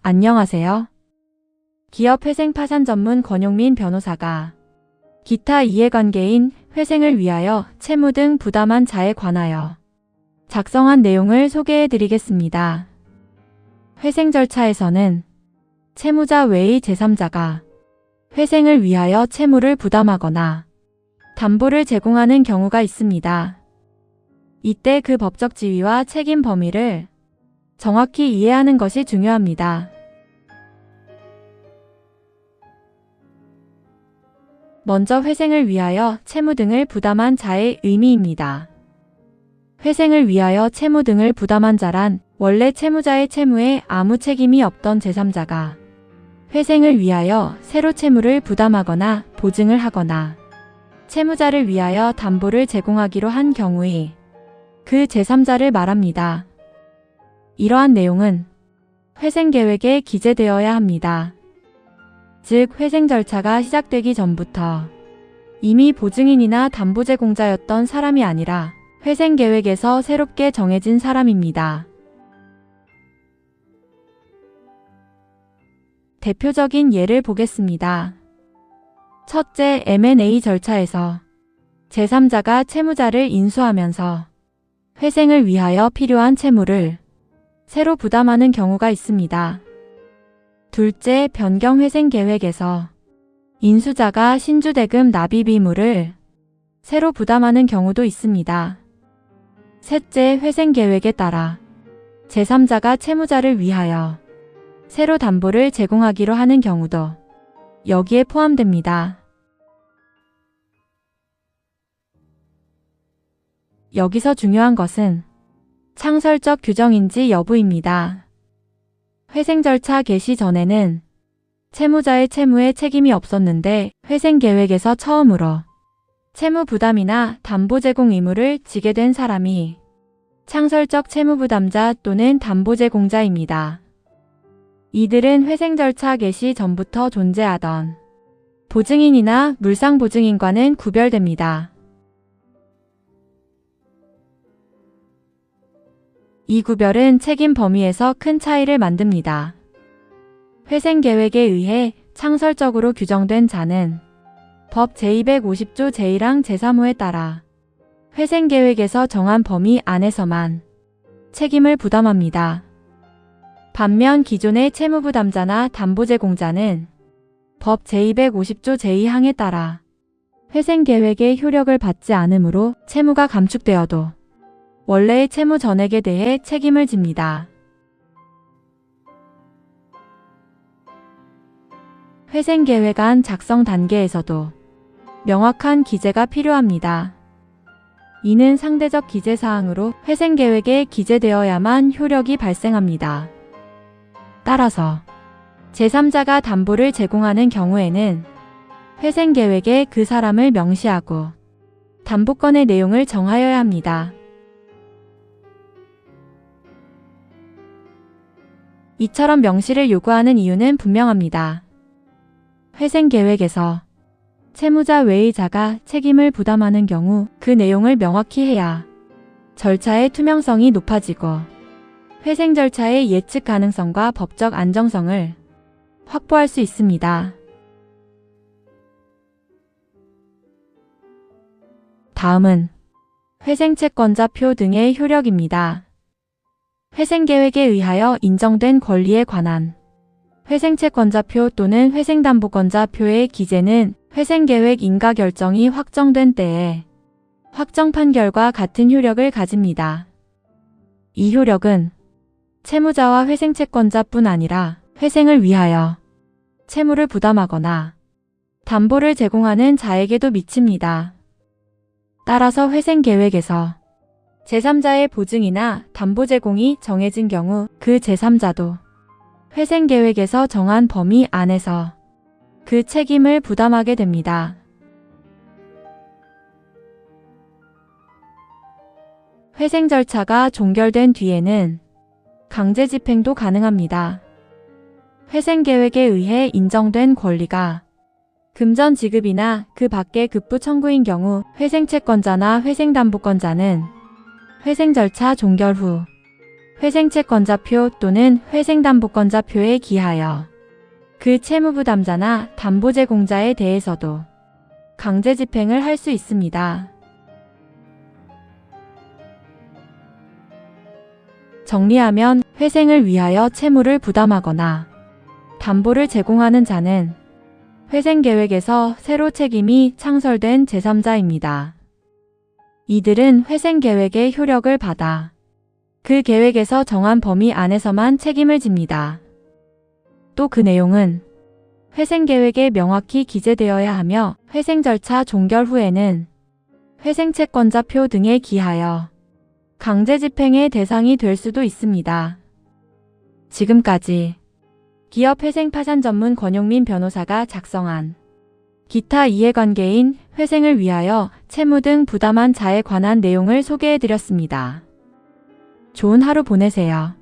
안녕하세요. 기업 회생 파산 전문 권용민 변호사가 기타 이해관계인 회생을 위하여 채무 등 부담한 자에 관하여 작성한 내용을 소개해 드리겠습니다. 회생 절차에서는 채무자 외의 제3자가 회생을 위하여 채무를 부담하거나 담보를 제공하는 경우가 있습니다. 이때 그 법적 지위와 책임 범위를 정확히 이해하는 것이 중요합니다. 먼저 회생을 위하여 채무 등을 부담한 자의 의미입니다. 회생을 위하여 채무 등을 부담한 자란 원래 채무자의 채무에 아무 책임이 없던 제3자가 회생을 위하여 새로 채무를 부담하거나 보증을 하거나 채무자를 위하여 담보를 제공하기로 한 경우의 그 제3자를 말합니다. 이러한 내용은 회생 계획에 기재되어야 합니다. 즉, 회생 절차가 시작되기 전부터 이미 보증인이나 담보 제공자였던 사람이 아니라 회생 계획에서 새롭게 정해진 사람입니다. 대표적인 예를 보겠습니다. 첫째, M&A 절차에서 제3자가 채무자를 인수하면서 회생을 위하여 필요한 채무를 새로 부담하는 경우가 있습니다. 둘째, 변경 회생 계획에서 인수자가 신주대금 납입 의무를 새로 부담하는 경우도 있습니다. 셋째, 회생 계획에 따라 제3자가 채무자를 위하여 새로 담보를 제공하기로 하는 경우도 여기에 포함됩니다. 여기서 중요한 것은 창설적 규정인지 여부입니다. 회생 절차 개시 전에는 채무자의 채무에 책임이 없었는데 회생 계획에서 처음으로 채무 부담이나 담보 제공 의무를 지게 된 사람이 창설적 채무 부담자 또는 담보 제공자입니다. 이들은 회생 절차 개시 전부터 존재하던 보증인이나 물상 보증인과는 구별됩니다. 이 구별은 책임 범위에서 큰 차이를 만듭니다. 회생 계획에 의해 창설적으로 규정된 자는 법 제250조 제1항 제3호에 따라 회생 계획에서 정한 범위 안에서만 책임을 부담합니다. 반면 기존의 채무부담자나 담보제공자는 법 제250조 제2항에 따라 회생 계획의 효력을 받지 않으므로 채무가 감축되어도 원래의 채무 전액에 대해 책임을 집니다. 회생 계획안 작성 단계에서도 명확한 기재가 필요합니다. 이는 상대적 기재사항으로 회생 계획에 기재되어야만 효력이 발생합니다. 따라서 제3자가 담보를 제공하는 경우에는 회생 계획에 그 사람을 명시하고 담보권의 내용을 정하여야 합니다. 이처럼 명시를 요구하는 이유는 분명합니다. 회생 계획에서 채무자 외의 자가 책임을 부담하는 경우 그 내용을 명확히 해야 절차의 투명성이 높아지고 회생 절차의 예측 가능성과 법적 안정성을 확보할 수 있습니다. 다음은 회생채권자표 등의 효력입니다. 회생계획에 의하여 인정된 권리에 관한 회생채권자표 또는 회생담보권자표의 기재는 회생계획 인가 결정이 확정된 때에 확정 판결과 같은 효력을 가집니다. 이 효력은 채무자와 회생채권자뿐 아니라 회생을 위하여 채무를 부담하거나 담보를 제공하는 자에게도 미칩니다. 따라서 회생계획에서 제3자의 보증이나 담보 제공이 정해진 경우 그 제3자도 회생계획에서 정한 범위 안에서 그 책임을 부담하게 됩니다. 회생 절차가 종결된 뒤에는 강제 집행도 가능합니다. 회생 계획에 의해 인정된 권리가 금전 지급이나 그 밖의 급부 청구인 경우 회생 채권자나 회생 담보권자는 회생 절차 종결 후 회생채권자표 또는 회생담보권자표에 기하여 그 채무부담자나 담보제공자에 대해서도 강제 집행을 할 수 있습니다. 정리하면 회생을 위하여 채무를 부담하거나 담보를 제공하는 자는 회생계획에서 새로 책임이 창설된 제3자입니다. 이들은 회생계획의 효력을 받아 그 계획에서 정한 범위 안에서만 책임을 집니다. 또 그 내용은 회생계획에 명확히 기재되어야 하며 회생 절차 종결 후에는 회생채권자표 등에 기하여 강제 집행의 대상이 될 수도 있습니다. 지금까지 기업 회생 파산 전문 권용민 변호사가 작성한 기타 이해관계인 회생을 위하여 채무 등 부담한 자에 관한 내용을 소개해드렸습니다. 좋은 하루 보내세요.